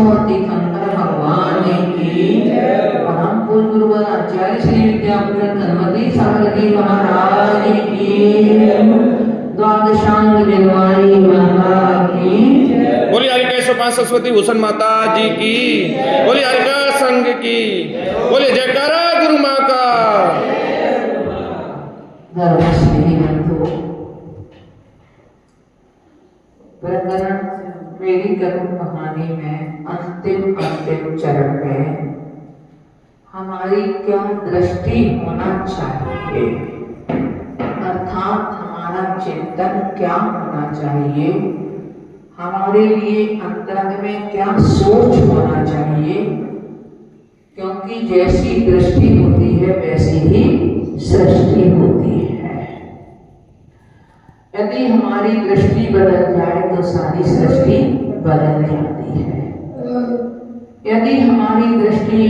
और तीर्थंकर भगवान की परम पूज्य गुरुवर आचार्य श्री विद्यापीठ धनवती सागर जी महाराज की द्वादशांग निर्वाणी माता की। बोलिए हरिकेश सरस्वती भूषण माता जी की। बोलिए हरिका संघ की। बोलिए जयकारा गुरु माँ का। धर्मश्री बंधु, प्रकरण मेरी करुण कहानी में अंतिम चरण में हमारी क्या दृष्टि होना चाहिए, अर्थात हमारा चिंतन क्या होना चाहिए, हमारे लिए अंतरंग में क्या सोच होना चाहिए, क्योंकि जैसी दृष्टि होती है वैसी ही सृष्टि होती है। यदि हमारी दृष्टि बदल जाए तो सारी सृष्टि बदल जाती है। यदि हमारी दृष्टि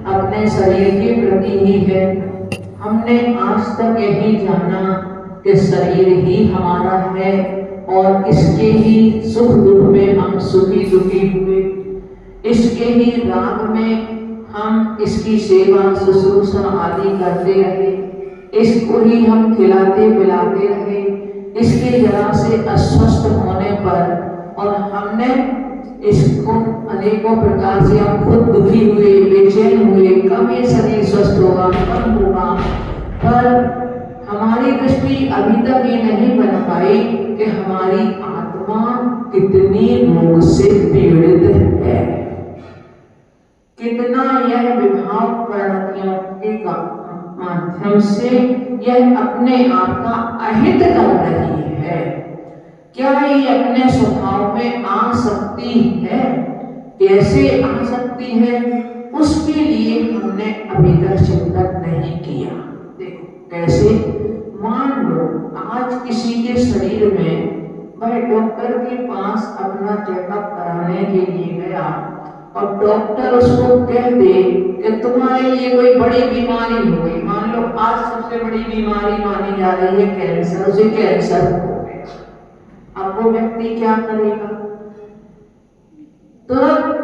अपने शरीर के प्रति ही है, हमने आज तक यही जाना कि शरीर ही हमारा है और इसके ही सुख दुख में हम सुखी दुखी हुए, इसके ही राग में हम इसकी सेवा शुश्रूषा आदि करते रहे, इसको ही हम खिलाते पिलाते रहे, इसके जरा से अस्वस्थ होने पर और हमने इसको अनेकों प्रकार से हम खुद दुखी हुए, बेचैन हुए, कब ये शरीर स्वस्थ होगा, कब होगा, पर हमारी दृष्टि अभी तक ये नहीं बन पाई कि हमारी आत्मा कितनी रोग से पीड़ित है, कितना यह विभाव परिणतियों के माध्यम से यह अपने आप का अहित कर रही है। क्या ये अपने स्वभाव में आ सकती है, कैसे आ सकती है, उसके लिए हमने अभी तक चिंतन नहीं किया। देखो कैसे, मान लो आज किसी के शरीर में वह डॉक्टर के पास अपना चेकअप कराने के लिए गया और डॉक्टर उसको कह दे कि तुम्हारे लिए कोई बड़ी बीमारी हो गई, मान लो आज सबसे बड़ी बीमारी मानी जा रही है कैंसर, उसे कैंसर हो गया। अब वो व्यक्ति क्या करेगा? तुरंत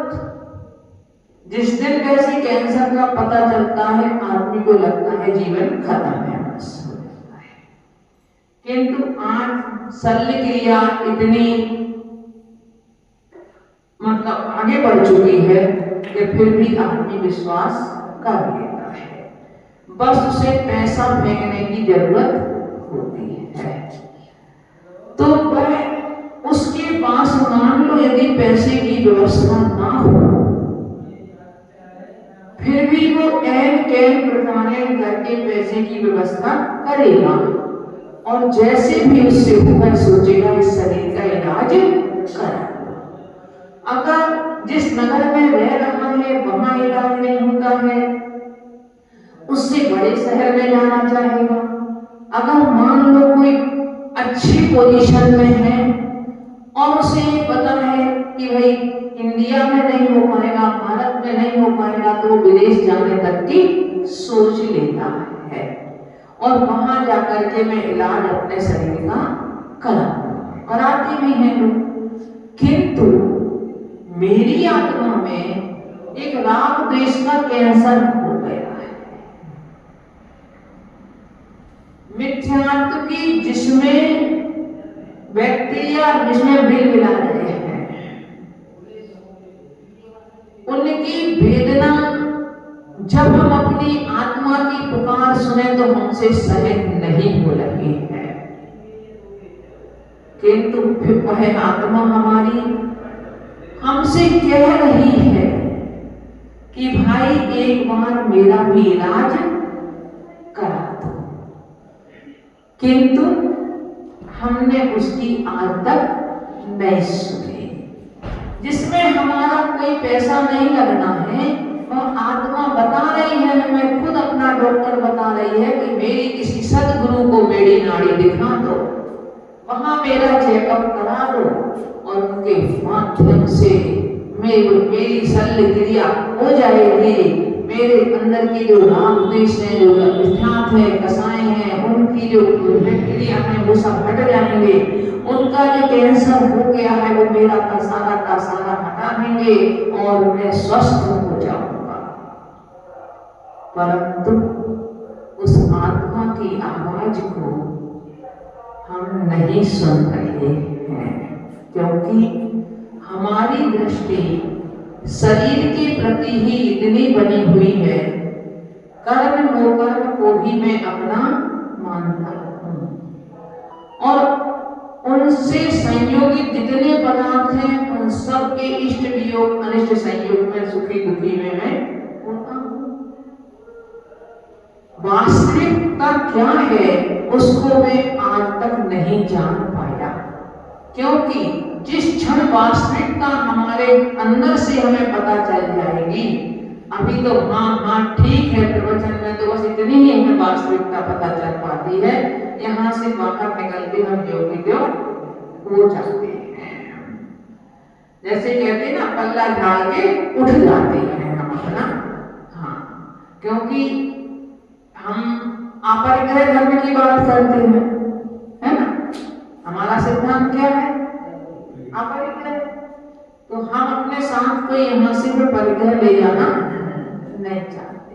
जिस दिन वैसे कैंसर का पता चलता है आदमी को लगता है जीवन खत्म है, बस हो जाता है। किंतु आज शल्य क्रिया इतनी मतलब आगे बढ़ चुकी है कि फिर भी आदमी विश्वास कर लेता है, बस उसे पैसा फेंकने की जरूरत होती है। तो वह उसके पास मान लो यदि पैसे की व्यवस्था ना हो, फिर भी वो ऐन कैन प्रकारे करके पैसे की व्यवस्था करेगा और जैसे भी उससे होगा सोचेगा इस शरीर का इलाज करा। अगर जिस नगर में रह रहा है वहां इलाज नहीं होता है, उससे बड़े शहर में जाना चाहेगा। अगर मान लो कोई अच्छी पोजीशन में है और उसे पता है कि भाई इंडिया में नहीं हो पाएगा, भारत में नहीं हो पाएगा, तो वो विदेश जाने तक की सोच लेता है और वहां जाकर के मैं इलाज अपने शरीर का कराते भी हैं लोग। किंतु मेरी आत्मा में एक राग द्वेष का कैंसर हो गया है, मिथ्यात्व की, जिसमें व्यक्ति या जिसमें बिल मिला रहे हैं, उनकी वेदना जब हम अपनी आत्मा की पुकार सुने तो हमसे सहन नहीं हो रही है, किंतु फिर वह आत्मा हमारी हमसे कह रही है कि भाई एक बार मेरा भी इलाज करा दो, किंतु हमने उसकी आज तक नहीं सुनी। जिसमें हमारा कोई पैसा नहीं लगना है, वह आत्मा बता रही है, हमें खुद अपना डॉक्टर बता रही है कि मेरी किसी सदगुरु को मेरी नाड़ी दिखा दो, वहां मेरा चेकअप करा दो और उनके माध्यम से मेरी शल्य क्रिया हो जाएगी मेरे अंदर की जो राग द्वेष है, जो विभ्रांत है, कसाएं हैं, उनकी जो बैक्टीरिया है वो सब हट जाएंगे। उनका जो कैंसर हो गया है वो मेरा का सारा हटा देंगे और मैं स्वस्थ हो जाऊंगा। परंतु उस आत्मा की आवाज को हम नहीं सुन रहे हैं, क्योंकि हमारी दृष्टि शरीर के प्रति ही इतनी बनी हुई है, कर्म कर्म को भी मैं अपना मानता हूं और उनसे संयोगित जितने पदार्थ हैं उन सब के इष्ट वियोग अनिष्ट संयोग में सुखी दुखी में मैं होता हूं। वास्तविकता क्या है उसको मैं आज तक नहीं जान पाया, क्योंकि जिस क्षण वास्तविकता हमारे अंदर से हमें पता चल जाएगी, अभी तो हाँ ठीक है प्रवचन में तो बस इतनी ही हमें वास्तविकता पता चल पाती है, यहाँ से बाहर निकल के हम जो की जो हो जाते हैं। जैसे कहते हैं ना, पल्ला झाड़ के उठ जाते हैं हम अपना, हाँ, क्योंकि हम अपरिग्रह धर्म की बात करते हैं, है ना। हमारा सिद्धांत क्या है? अपरिग्रह। तो हम अपने साथ को यहाँ से भी परिग्रह ले जाना नहीं चाहते,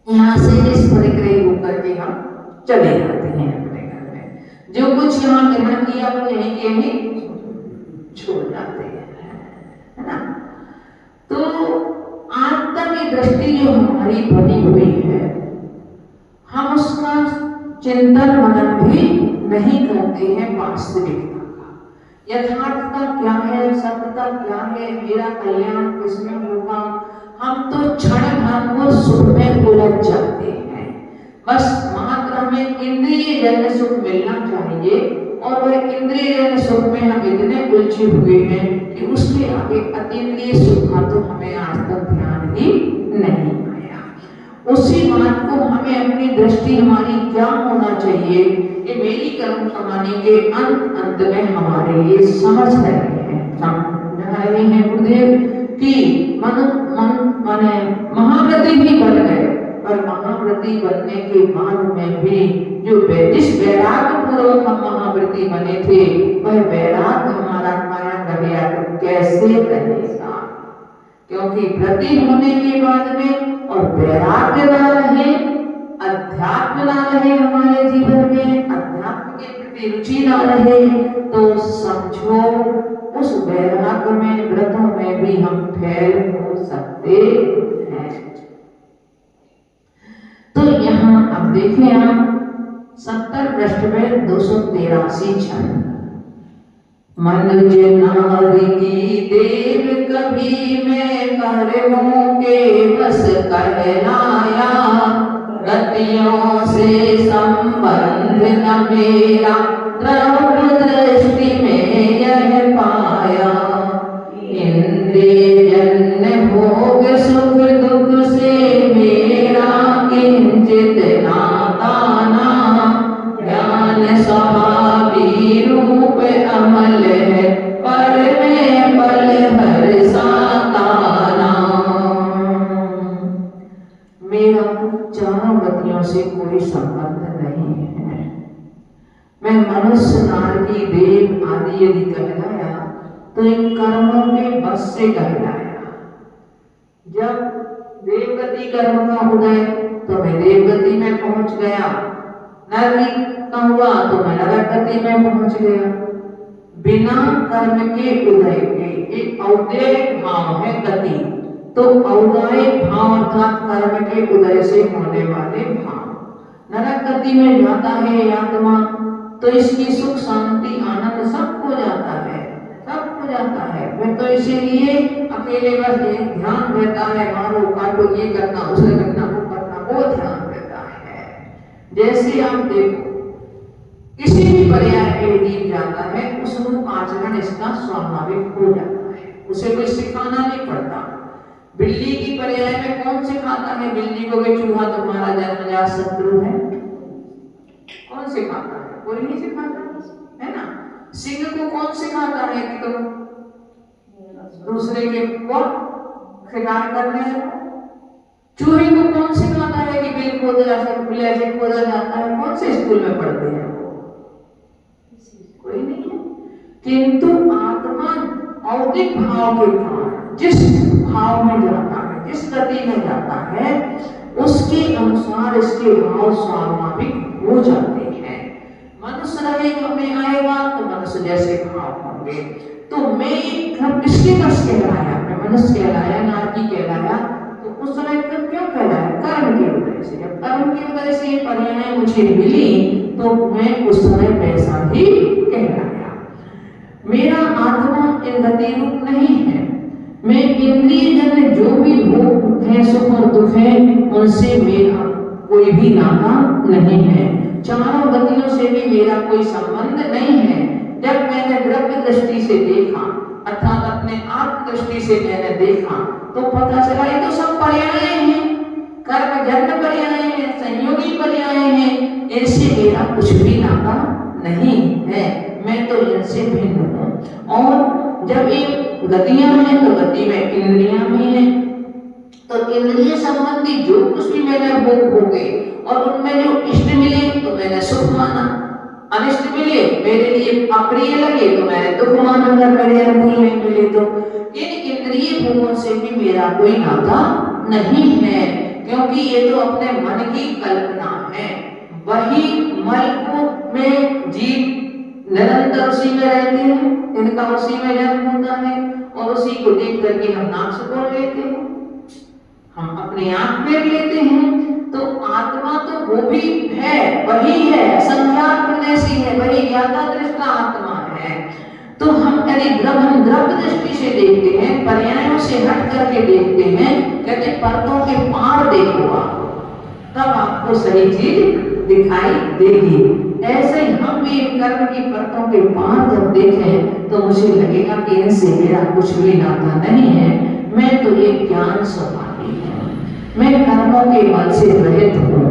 यहाँ से निष्परिग्रही होकर के हम चले जाते हैं अपने घर में। जो कुछ यहाँ ग्रहण किया वो यहीं के ही छोड़ जाते हैं, है ना। तो आत्मा की दृष्टि जो हमारी बनी हुई है, हम उसका चिंतन मनन भी नहीं करते हैं। वास्तविकता का यथार्थता क्या है, सत्यता क्या है, मेरा कल्याण किसमें होगा, हम तो क्षण भर को सुख में उलझ जाते हैं। बस मात्र हमें इंद्रिय जन्य सुख मिलना चाहिए और वह इंद्रिय जन्य सुख में हम इतने उलझे हुए हैं कि उसके आगे अतीन्द्रिय सुख का तो हमें आज तक ध्यान ही नहीं आया। उसी बात को हमें अपनी दृष्टि हमारी क्या होना चाहिए, ये मेरी कर्म कमाने के अंत में हमारे लिए समझ रहे हैं गुरुदेव कि माने महाव्रती भी बन गए, पर महाव्रती बनने के बाद में भी जो जिस वैराग्य पूर्वक हम महाव्रती बने थे वह वैराग्य हमारा कायम रहेगा तो कैसे रहेगा, क्योंकि व्रती होने के बाद में और वैराग्य ना रहे, अध्यात्म ना रहे हमारे जीवन में, अध्यात्म के प्रति रुचि ना रहे, तो समझो उस वैराग्य में व्रतों में भी हम फेल हो सकते हैं। तो यहाँ अब देखें आप 70 पृष्ठ में 283 छंद। मनुज नारी की देव कभी मैं करमों के बस कहलाया, रतियों से संबंध न मेरा द्रव दृष्टि में यह पाया, इंद्रिय जन्य भोग सुख दुख से मेरा किंचित नाता ना, ज्ञान स्वाभावी रूप अमल है पर में पल हर साताना। मेरा चारों गतियों से कोई संबंध नहीं है, मैं मनुष्य नारी देव आदि यदि कहलाया तो इन कर्मों के बस से कहलाया। जब देवगति कर्म का उदय तो मैं देवगति में पहुंच गया, नरकी का हुआ तो मैं नरगति में पहुंच गया। बिना कर्म के उदय के एक औदैहिक भाव है गति, तो औदैहिक भाव अर्थात कर्म के उदय से होने वाले भाव, नरक गति में जाता है आत्मा तो इसकी सुख शांति आनंद सब हो जाता है, सब हो जाता है। फिर तो इसीलिए अकेले बस ध्यान रहता है, मारो काटो ये करना उसे करना वो करना, वो ध्यान रहता है। जैसे आप देखो किसी भी पर्याय के जीव जाता है उस रूप आचरण इसका स्वाभाविक हो जाता है, उसे कोई सिखाना नहीं पड़ता। बिल्ली की पर्याय में कौन सिखाता है बिल्ली को कि चूहा तुम्हारा जन्मजात शत्रु है? कौन सिखाता है? कोई नहीं सिखाता, है ना। सिंह को कौन सिखाता है कि तुम दूसरे के को शिकार करने लगो? चूहे को कौन सिखाता है कि बिल खोदा ऐसे खोदा जाता है? कौन से स्कूल में पढ़ते हैं वो? कोई नहीं है। किंतु आत्मा औदिक भाव के कारण जिस भाव में जाता है, जिस गति में जाता है, उसके अनुसार इसके भाव स्वाभाविक हो जाते हैं। मनुष्य रहेगा में आएगा तो मनुष्य जैसे भाव होंगे। तो मैं किसके बस कहलाया? मैं मनुष्य कहलाया, नारी कहलाया। तो उस समय तक क्यों कहलाया? कर्म की वजह से। जब कर्म की वजह से ये पर्याय मुझे मिली तो मैं उस समय पैसा ही कहलाया। मेरा आत्मा गति रूप नहीं है। मैं इंद्रिय जन जो भी भोग है, सुख और दुख है, उनसे मेरा कोई भी नाता नहीं है। चारों गतियों से भी मेरा कोई संबंध नहीं है। जब मैंने द्रव्य दृष्टि से देखा, अर्थात अपने आत्म दृष्टि से मैंने देखा, तो पता चला ये तो सब पर्याय हैं, कर्म जन्म पर्याय हैं, संयोगी पर्याय हैं, इनसे मेरा कुछ भी नाता नहीं है। मैं तो इनसे भिन्न हूँ। और जब ये गतियां हैं तो गति में इंद्रियां भी हैं, तो इंद्रिय संबंधी जो कुछ भी मैंने भोग भोगे और उनमें जो इष्ट मिले तो मैंने सुख माना, अनिष्ट मिले मेरे लिए अप्रिय लगे तो मैंने दुख माना, अगर मेरे अनुकूल नहीं मिले तो। इन इंद्रिय भोगों से भी मेरा कोई नाता नहीं है, क्योंकि ये तो अपने मन की कल्पना है। वही मल को में जीव निरंतर उसी में रहते हैं, इनका उसी में जन्म होता है और उसी को देख करके हम नाक से बोल लेते हैं, हम अपनी आंख में लेते हैं। तो आत्मा तो वो भी है, वही है, संख्यात प्रदेशी है, वही ज्ञाता दृष्टा आत्मा है। तो हम यदि हम द्रव्य दृष्टि से देखते हैं, पर्यायों से हट करके देखते हैं, कहते परतों के पार देखो आप, तब आपको सही चीज दिखाई देगी। ऐसे ही हम भी कर्म की परतों के पार जब देखें तो मुझे लगेगा कि इनसे मेरा कुछ भी नाता नहीं है। मैं तो एक ज्ञान स्वभावी हूँ, मैं कर्मों के बल से रहित हूँ।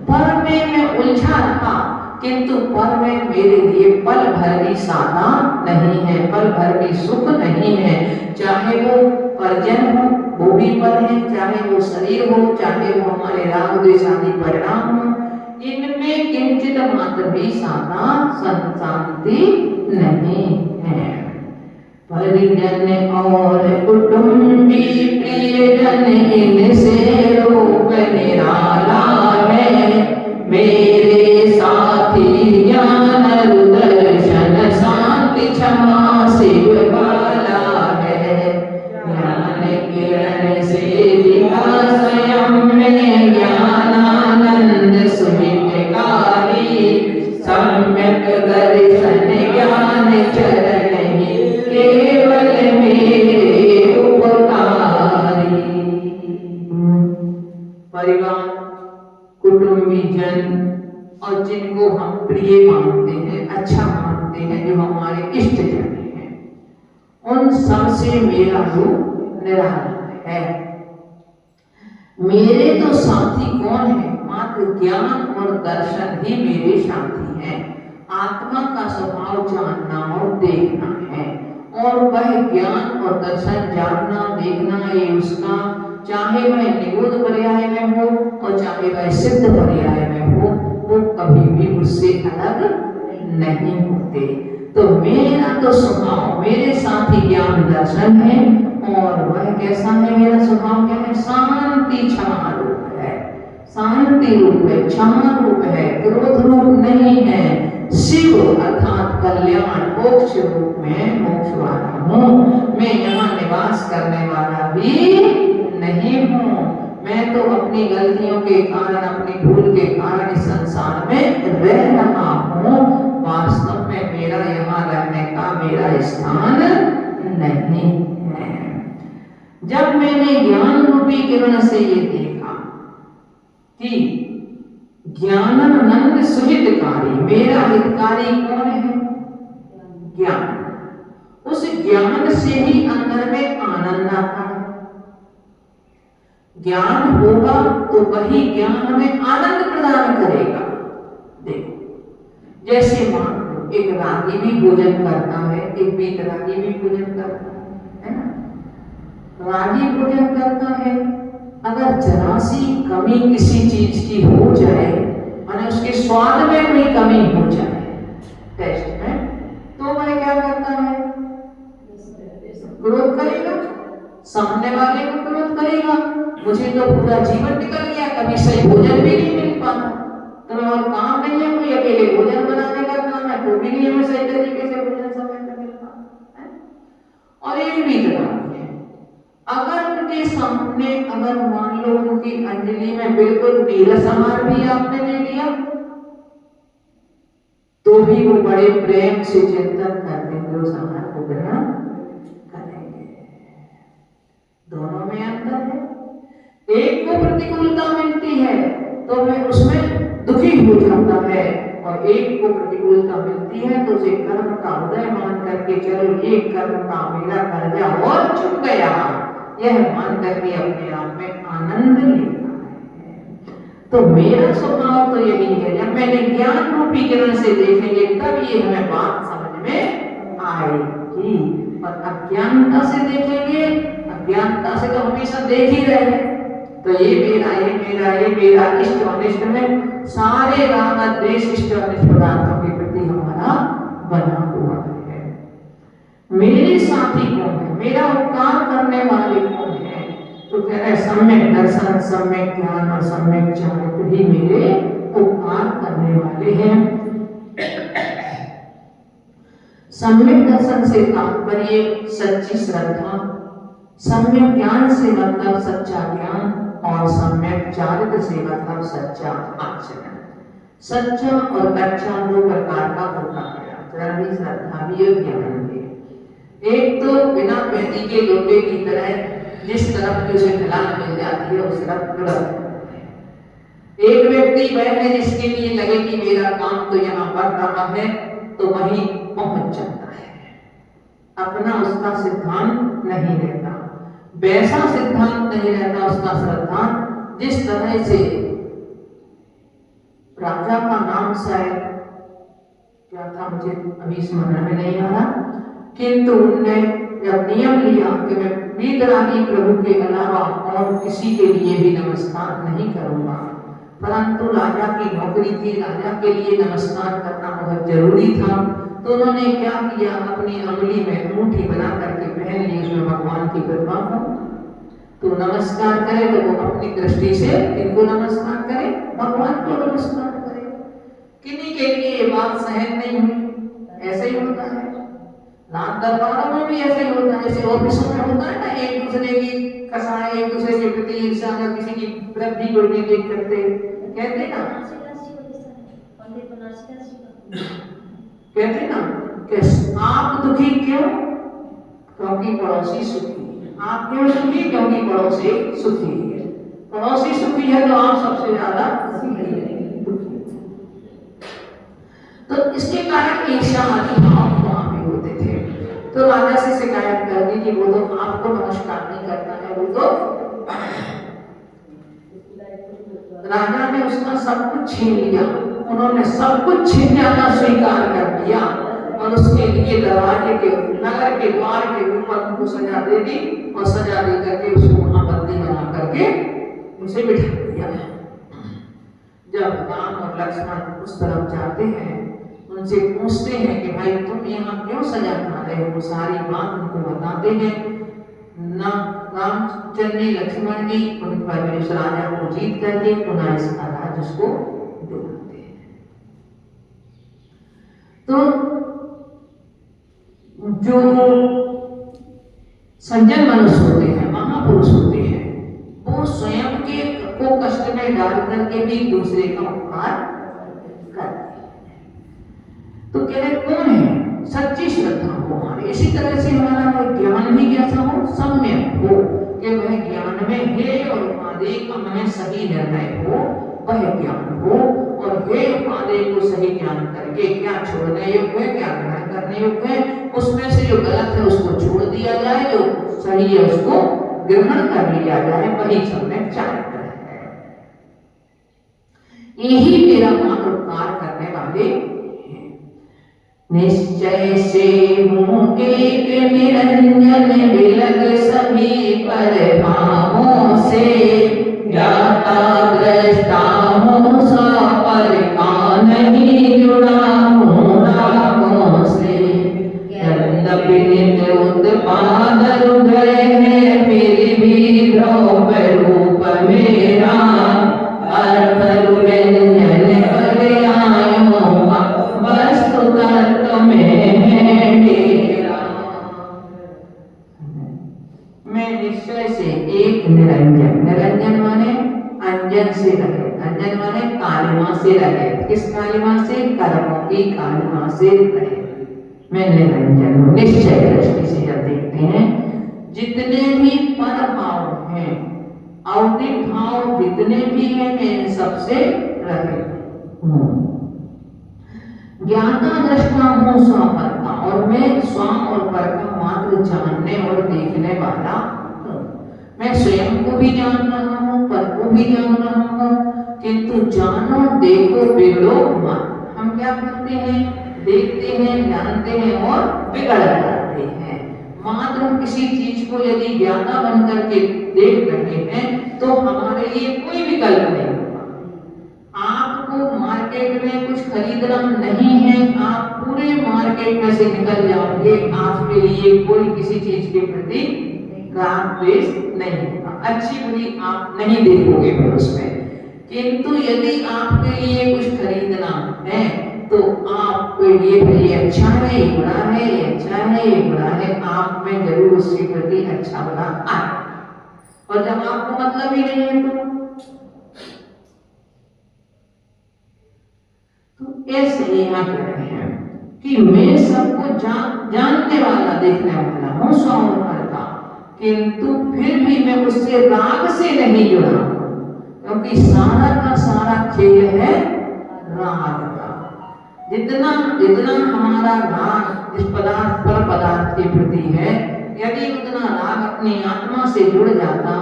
पर में मैं उलझा रहा, किंतु पर में मेरे लिए पल भर भी सादा नहीं है, पल भर भी सुख नहीं है। चाहे वो परिजन हो वो भी पर है, चाहे वो शरीर हो, चाहे वो हमारे राग द्वेष आदि परिणाम हो, इनमें किंचित मात्र भी सादा शांति नहीं है। परिजन और कुटुंबी प्रियजन इनसे रोग निराला है। मेरे साथी ज्ञान दर्शन शांति क्षमा शिव वाला है। ज्ञान किरण से दिखा स्वयं में ज्ञानानंद सुहितकारी। सम्यक दर्शन ज्ञान चरण केवल मेरे उपकारी। परिवार, कुटुंबी जन और जिनको हम प्रिय मानते हैं, अच्छा मानते हैं, जो हमारे इष्ट जन हैं, उन सबसे मेरा रूप निराला है। मेरे तो साथी कौन है? मात्र ज्ञान और दर्शन ही मेरे साथी हैं। आत्मा का स्वभाव जानना और देखना है, और वह ज्ञान और दर्शन जानना देखना ये उसका, चाहे वह निगूढ़ पर्याय में हो और चाहे वह सिद्ध पर्याय में हो, वो कभी भी उससे अलग नहीं होते। तो मेरा तो स्वभाव, मेरे साथी ज्ञान दर्शन है, और वह कैसा है? मेरा स्वभाव क्या है? शांति क्षमा रूप है, शांति रूप है, क्षमा रूप है, क्रोध रूप नहीं है। शिव अर्थात कल्याण मोक्ष रूप में मोक्ष वाला हूँ। मैं यहाँ निवास करने वाला भी नहीं हूँ। मैं तो अपनी गलतियों के कारण, अपनी भूल के कारण इस संसार में रह रहा हूँ। वास्तव में मेरा यहाँ रहने का मेरा स्थान नहीं है। जब मैंने ज्ञान रूपी किरण से ये देखा कि ज्ञानानंद सुहितकारी, मेरा हितकारी कौन है? ज्ञान। उस ज्ञान से ही अंदर में आनंद आता है। ज्ञान होगा तो वही ज्ञान हमें आनंद प्रदान करेगा। देखो, जैसे मान लो एक रागी भी भोजन करता है, एक वीतरागी भी भोजन करता है ना? रागी भोजन करता है अगर जरा सी कमी किसी चीज की हो जाए, माने उसके स्वाद में कोई कमी हो जाए टेस्ट में, तो वह क्या करता है? क्रोध करेगा, सामने वाले को क्रोध करेगा। मुझे तो पूरा जीवन निकल गया, कभी सही भोजन भी नहीं मिल पाता, तो और काम नहीं है कोई, अकेले भोजन बनाने का काम है, तो भी नहीं हमें सही तरीके से भोजन समय पर मिल पाता है। और एक भी तरह है, अगर उनके सामने अगर मान लो उनकी अंजलि में बिल्कुल नीरस आहार भी आपने ले लिया, तो भी वो बड़े प्रेम से चिंतन करते हुए उस आहार को ग्रहण करेंगे। दोनों में अंतर है। एक को प्रतिकूलता मिलती है तो वह उसमें दुखी हो जाता है, और एक को प्रतिकूलता मिलती है तो उसे कर्म का उदय मान करके चलो ये कर्म का मेरा कर्जा और चुक गया, यह मान करके अपने आप में आनंद लेता है। तो मेरा स्वभाव तो यही है, जब मैंने ज्ञान रूपी किरण से देखेंगे तब ये हमें बात समझ में आएगी, और अज्ञानता से देखेंगे, अज्ञानता से तो हमेशा देख ही रहे हैं, तो ये मेरा ये मेरा ये मेरा इष्ट अनिष्ट में सारे राग द्वेष इष्ट अनिष्ट पदार्थों के प्रति हमारा बना हुआ है। मेरे साथी कौन है, मेरा उपकार करने वाले कौन है? तो कह रहे सम्यक दर्शन, सम्यक ज्ञान और सम्यक चारित्र ही मेरे उपकार करने वाले हैं। सम्यक दर्शन से तात्पर्य सच्ची श्रद्धा, सम्यक ज्ञान से मतलब सच्चा ज्ञान, और सम्यक चारित्र से मतलब सच्चा आचरण। सच्चा और कच्चा दो प्रकार का होता है, आचरण भी, श्रद्धा भी और ज्ञान भी। एक तो बिना पैदी के लोटे की तरह जिस तरफ की उसे ढलान मिल जाती है उस तरफ लुढ़क। एक व्यक्ति वह है जिसके लिए लगे कि मेरा काम तो यहाँ बढ़ रहा है तो वहीं पहुंच जाता है, अपना उसका सिद्धांत नहीं रहता, वैसा सिद्धांत नहीं रहता उसका श्रद्धा। जिस तरह से राजा का नाम शायद क्या था मुझे अभी स्मरण में नहीं आ रहा, किंतु उनने जब नियम लिया कि मैं वीतरागी प्रभु के अलावा और किसी के लिए भी नमस्कार नहीं करूंगा, परंतु राजा की नौकरी थी, राजा के लिए नमस्कार करना बहुत जरूरी था, तो उन्होंने क्या किया, अपनी अंगुली में अंगूठी बना करके पहन ली, उसमें भगवान की कृपा हो तो नमस्कार करे, तो वो अपनी दृष्टि से इनको नमस्कार करे, भगवान को नमस्कार करे। किन्हीं के लिए ये बात सहन नहीं हुई, ऐसे ही होता है, रात दरबारों में भी ऐसे ही होता है, जैसे ऑफिसों में होता है ना, एक दूसरे की कसाई, एक दूसरे के प्रति ईर्ष्या, किसी की वृद्धि को नहीं देख करते, कहते ना कि आप दुखी क्यों? क्योंकि पड़ोसी सुखी। आप क्यों सुखी? क्योंकि पड़ोसी सुखी है। पड़ोसी सुखी है तो आप सबसे ज्यादा दुखी। तो इसके कारण ईर्ष्या आदि भाव वहां भी होते थे। तो राजा से शिकायत कर दी कि वो तो आपको नमस्कार नहीं करता है, वो तो राजा ने उसका सब कुछ छीन लिया, उन्होंने सब कुछ छीन जाना स्वीकार कर दिया, और उसके लिए दरवाजे के नगर के द्वार के ऊपर उनको सजा दे दी, और सजा दे करके उसको वहां बंदी बना करके उसे बिठा दिया। जब राम और लक्ष्मण उस तरफ जाते हैं, उनसे पूछते हैं कि भाई तुम यहाँ क्यों सजा खा रहे हो, सारी बात उनको बताते हैं। ना रामचंद्र जी लक्ष्मण जी उन पर उस राजा को जीत करके पुनः इसका राज उसको दिलाते हैं। तो जो सज्जन मनुष्य होते हैं, महापुरुष होते हैं, वो स्वयं के को कष्ट में डाल करके भी दूसरे का उपकार करते हैं। तो कह रहे कौन है? सच्ची श्रद्धा हो हमारी। इसी तरह से हमारा ज्ञान भी कैसा हो? सम्यक हो, कि वह ज्ञान में है और उपादेय का हमें सही निर्णय हो, वह ज्ञान हो, और हे उपादेय को सही ज्ञान करके क्या छोड़ने योग्य है, क्या ग्रहण करने योग्य है, उसमें से जो गलत है उसको छोड़ दिया जाए, जो सही है उसको ग्रहण कर लिया जाए, वही सम्यक चारित्र है। यही मेरा उपकार करने वाले हैं। निश्चय से मुँह एक निरंजन विलग सभी पर भावों से दृष्टा हूँ सौ पर का नहीं जुड़ा हूँ रागों से। यद्यपि नित्य उत्पाद गए हैं फिर भी ध्रुव रूप मेरा। अर्थ व्यंजन पर्यायों का वस्तु तत्व में है डेरा। मैं निश्चय से एक निरंजन, निरंजन माने अंजन से रहित, अंजन माने कालिमा से रहित। किस कालिमा से? कर्मों की कालिमा से रहित मैं निरंजन हूँ। निश्चय दृष्टि से जब देखते हैं जितने भी पर भाव हैं, अवधिक भाव जितने भी हैं, मैं इन सबसे रहित हूँ। ज्ञाता दृष्टा हूँ स्वपर का, और मैं स्व और पर का मात्र जानने और देखने वाला हूँ। मैं स्वयं को भी जान रहा हूँ, पर को भी जान रहा हूँ, किंतु जानो देखो बिगड़ो मत। हम क्या करते हैं? देखते हैं, जानते हैं और बिगड़ जाते हैं। मात्र हम किसी चीज को यदि ज्ञाता बन करके देख रहे हैं तो हमारे लिए कोई विकल्प नहीं होगा। आपको मार्केट में कुछ खरीदना नहीं है, आप पूरे मार्केट में से निकल जाओगे, आपके लिए कोई किसी चीज के प्रति राग द्वेष नहीं होगा। अच्छी बुरी आप नहीं देखोगे फिर उसमें। किंतु यदि आपके लिए कुछ खरीदना है तो आपके लिए ये अच्छा है, ये बुरा है, ये अच्छा है, ये बुरा है, आप में जरूर उसके प्रति अच्छा बुरा आए। और जब आपको मतलब ही नहीं है तो ऐसे यहाँ कह रहे हैं कि मैं सबको जानने वाला, देखने वाला हूँ स्वयं का, किंतु फिर भी मैं उससे राग से नहीं जुड़ा, क्योंकि सारा का सारा खेल है राग का। जितना जितना हमारा राग इस पदार्थ पर पदार्थ के प्रति है, यदि उतना राग अपनी आत्मा से जुड़ जाता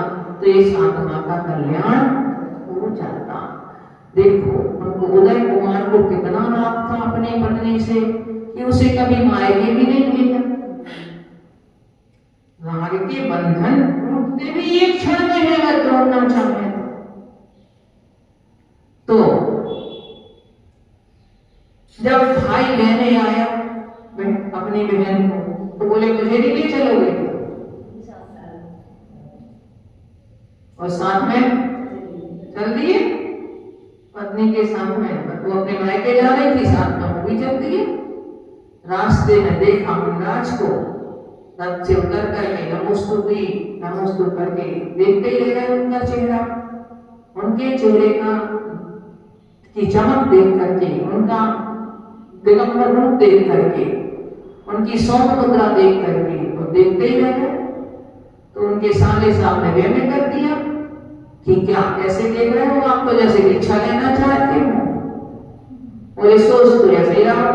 तो इस आत्मा का कल्याण हो जाता। देखो उनको उदय कुमार को कितना राग था अपनी पत्नी से कि उसे कभी मायके भी नहीं भेजा। राग के बंधन टूटते भी एक क्षण में है अगर तोड़ना चाहे तो। जब भाई लेने आया अपनी बहन को तो बोले मुझे नहीं ले चलोगे, और साथ में चल दिए पत्नी के साथ में। वो अपने मायके जा रही थी, साथ में वो भी चल दिए। रास्ते में देखा मुनिराज को, रथ से उतर करके नमोस्तुति करके देखते ही रह गए उनका चेहरा, उनके चेहरे की चमक देख करके, उनका दिगंबर रूप देख करके, उनकी सौम्य मुद्रा देख करके और देखते ही रह गए। तो उनके साले साहब ने व्यंग कर दिया कि क्या कैसे देख रहे हो आप, तो जैसे दीक्षा लेना चाहते हो। बोले सोच तो ऐसे ही रहा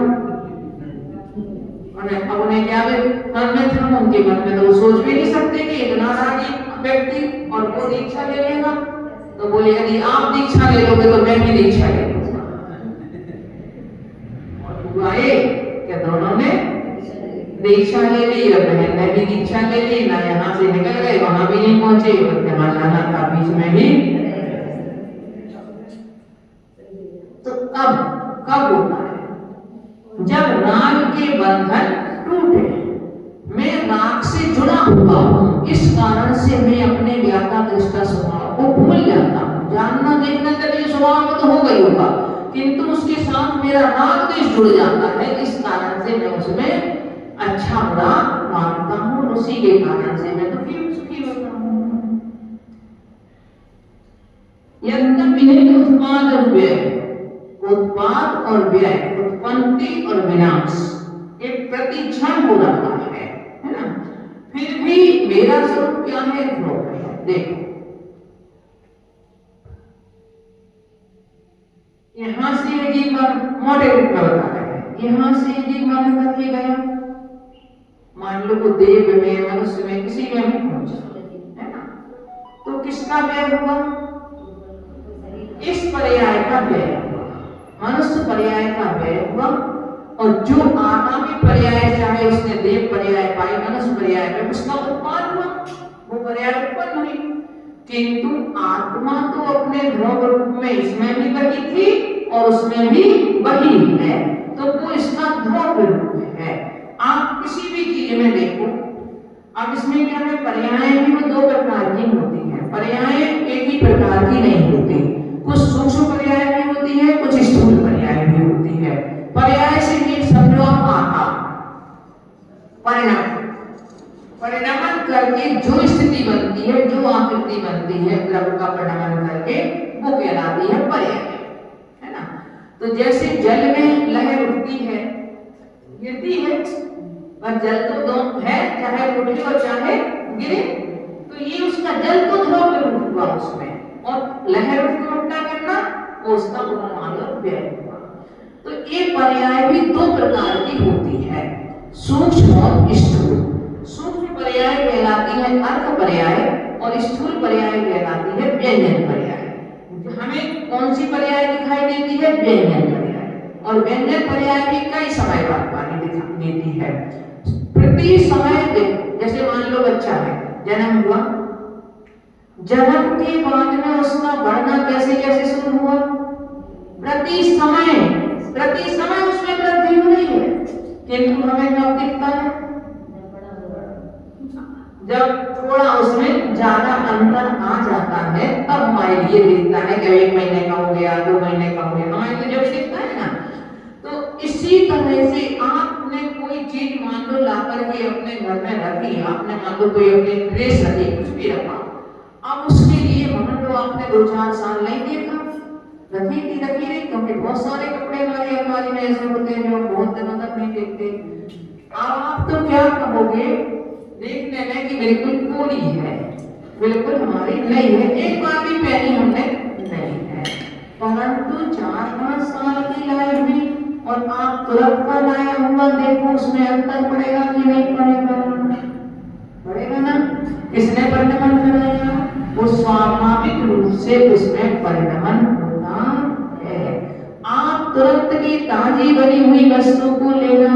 उन्हें क्या मन में था, उनके मन में तो सोच भी नहीं सकते कि इतना रागी व्यक्ति और वो दीक्षा ले लेगा। तो बोले यदि आप दीक्षा ले लोगे तो मैं भी दीक्षा ले लूंगा। आए क्या दोनों ने दीक्षा ले ली, और बहन ने भी दीक्षा ले ली। ना यहाँ से निकल गए, वहां भी नहीं पहुंचे, वहां जाना था बीच में ही। तो कब होता है? जब राग के बंधन टूटे। मैं राग से जुड़ा हुआ हूँ, इस कारण से मैं अपने ज्ञाता दृष्टा स्वभाव को भूल जाता हूँ। जानना देखना तभी स्वभाव में तो हो गई होगा, किंतु उसके साथ मेरा राग देश जुड़ जाता है। इस कारण से मैं उसमें अच्छा बुरा मानता हूँ, उसी के कारण से मैं दुखी सुखी होता हूँ। यद्यपि उत्पाद और व्यय, उत्पाद और व्यय, उत्पत्ति और विनाश एक प्रति क्षण हो रहा है ना। फिर भी मेरा स्वरूप क्या है? ध्रुव है। देखो यहाँ से ये मॉडल बता रहे हैं, यहाँ से ये मन करके गया, मान लो को देव में, मनुष्य में, किसी में भी पहुंचा है ना, तो किसका व्यय हुआ? इस पर्याय का व्यय हुआ, मनुष्य पर्याय का व्यय हुआ। और जो आगामी पर्याय चाहे उसने देव पर्याय पाई, मनुष्य पर्याय में, उसका उत्पाद हुआ, वो पर्याय उत्पन्न हुई। किंतु आत्मा तो अपने ध्रुव रूप में इसमें भी वही थी और उसमें भी वही है, तो वो इसका ध्रुव रूप है। आप किसी भी चीज में देखो, अब इसमें क्या है, पर्याय भी वो दो प्रकार की होती है। पर्याय एक ही प्रकार की नहीं होती, कुछ सूक्ष्म पर्याय भी होती है, कुछ स्थूल पर्याय भी होती है। पर्याय से ये समझो आकार, परिणाम, परिणमन करके जो स्थिति बनती है, जो आकृति बनती है द्रव्य का परिणमन करके, वो कहलाती है पर्याय, है ना। तो जैसे जल में लहर उठती है, गिरती है, पर जल तो दो है, चाहे उठे और चाहे गिरे, तो ये उसका जल तो ध्रुव रूप हुआ उसमें, और लहर उसको उल्टा करना वो उसका उपमान और व्यय हुआ। तो ये पर्याय भी दो प्रकार की होती है, सूक्ष्म और स्थूल। सूक्ष्म पर्याय कहलाती है अर्थ पर्याय और स्थूल पर्याय कहलाती है व्यंजन पर्याय। हमें कौन सी पर्याय दिखाई देती है? व्यंजन पर्याय। और व्यंजन पर्याय भी कई समय बाद वाली दिखाई देती है। प्रति समय जैसे मान लो बच्चा है, जन्म हुआ, जन्म के बाद में उसका बढ़ना कैसे कैसे शुरू हुआ? प्रति समय उसमें वृद्धि हो रही है, किंतु हमें कब दिखता है? जब थोड़ा उसमें ज्यादा अंतर आ जाता है तब हमारे लिए दिखता है कि 1 महीने का हो गया, 2 महीने का हो गया, हमारे लिए जब दिखता है ना। तो इसी तरह से आपने कोई चीज मान लो ला करके अपने घर में रखी, आपने मान लो कोई अपनी ड्रेस रखी, कुछ भी रखा, अब उसके लिए मान लो आपने 2-4 साल नहीं देखा, रखी रही, क्योंकि बहुत सारे कपड़े हमारी अलमारी में ऐसे होते हैं जो बहुत दिनों तक नहीं देखते। अब आप तो क्या कहोगे देखने में कि बिल्कुल पूरी है, बिल्कुल हमारी नहीं है, एक बार भी पहनी हमने नहीं है, परंतु 4-5 साल की लाई हुई और आप तुरंत का लाया हुआ देखो, उसमें अंतर पड़ेगा कि नहीं पड़ेगा? पड़ेगा ना। किसने परिणमन कराया? वो स्वाभाविक रूप से उसमें परिणमन होता है। आप तुरंत की ताजी बनी हुई वस्तु को लेना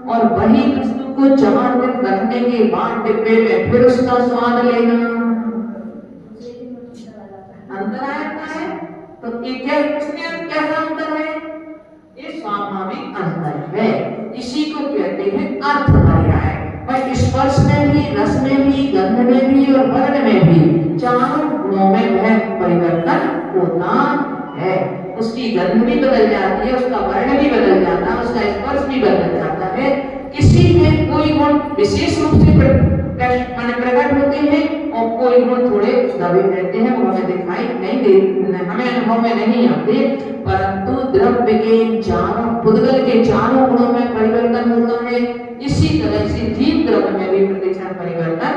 और वही वस्तु को 4 दिन रखने के बाद डिब्बे में फिर उसका स्वाद लेना, अंतर आता है। तो ये क्या, इसमें कैसा अंतर है? ये स्वाभाविक अंतर है। इसी को कहते हैं अर्थ पर्याय। पर स्पर्श में भी, रस में भी, गंध में भी और वर्ण में भी, चारों गुणों में वह परिवर्तन होता है। उसकी गंध भी बदल जाती है, उसका वर्ण भी बदल जाता है, उसका स्पर्श भी बदल जाता है। किसी में कोई गुण विशेष रूप से प्रकट होते हैं और कोई गुण थोड़े दबे रहते हैं, वो हमें दिखाई नहीं देते, हमें अनुभव में नहीं आते, परंतु द्रव्य के चारों, पुद्गल के चारों गुणों में परिवर्तन होता है। इसी तरह से जीव द्रव्य में भी प्रतिक्षण परिवर्तन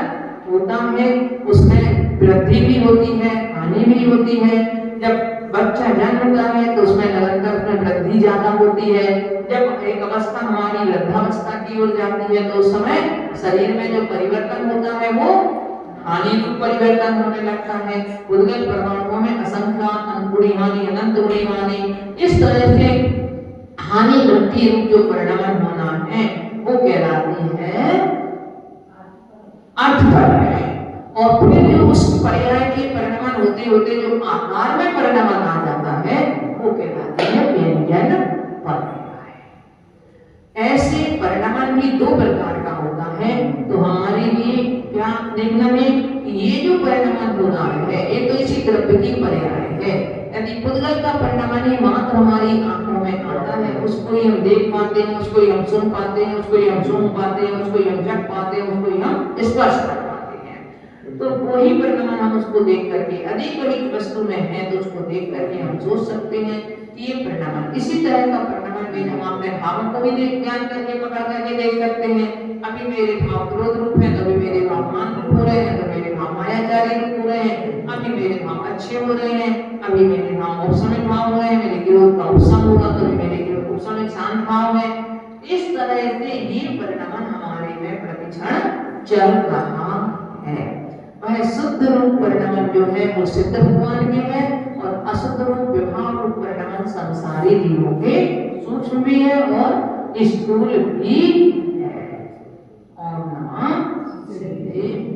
होता है, उसमें वृद्धि भी होती है, हानि भी होती है। जब बच्चा जन्मता है तो उसमें निरंतर उसमें वृद्धि ज्यादा होती है। जब एक अवस्था हमारी वृद्धावस्था की ओर जाती है तो उस समय शरीर में जो परिवर्तन होता है वो हानि रूप परिवर्तन होने लगता है। उद्गल परमाणुओं में असंख्य अनंत हानि, अनंत गुणी हानि, इस तरह से हानि वृद्धि रूप जो परिणमन होना है वो कहलाती है अर्थ पर्याय। और फिर जो उस पर्याय के परिणमन होते होते जो आकार में परिणमन आ जाता है वो कहलाता है व्यंजन पर्याय। ऐसे परिणमन भी 2 प्रकार का होता है। तो हमारे लिए क्या देखना है कि ये जो परिणमन हो रहा है ये तो इसी द्रव्य की पर्याय है। यदि पुद्गल का परिणमन ही मात्र हमारी आंखों में आता है, उसको ही हम देख पाते हैं, उसको ही हम सुन पाते हैं, उसको ही हम सूंघ पाते हैं, उसको ही हम चख पाते हैं, उसको ही हम स्पर्श कर पाते हैं, तो वही परिणमन हम उसको देख करके अधिक वस्तु में है तो उसको देख करके हम सोच सकते हैं कि ये परिणमन। इसी तरह का परिणमन भी हम अपने भावों को भी देख ज्ञान करके पकड़ करके देख सकते हैं। अभी मेरे भाव क्रोध रूप है तो अभी मेरे भाव मान रूप हो रहे हैं, तो मेरे भाव मायाचारी रूप हो रहे हैं, अभी मेरे भाव अच्छे हो रहे हैं, अभी मेरे भाव उपशमित भाव हो रहे हैं, मेरे विरोध का उपशम होगा तो मेरे विरोध उपशमित शांत भाव है। इस तरह से ये परिणमन हमारे में प्रतिक्षण चल रहा है। वह शुद्ध रूप परिणमन जो है वो सिद्ध भगवान के है और अशुद्ध रूप विभाव रूप परिणमन संसारी जीवों के सूक्ष्म भी है और स्थूल भी है। ओम नमः शिवाय।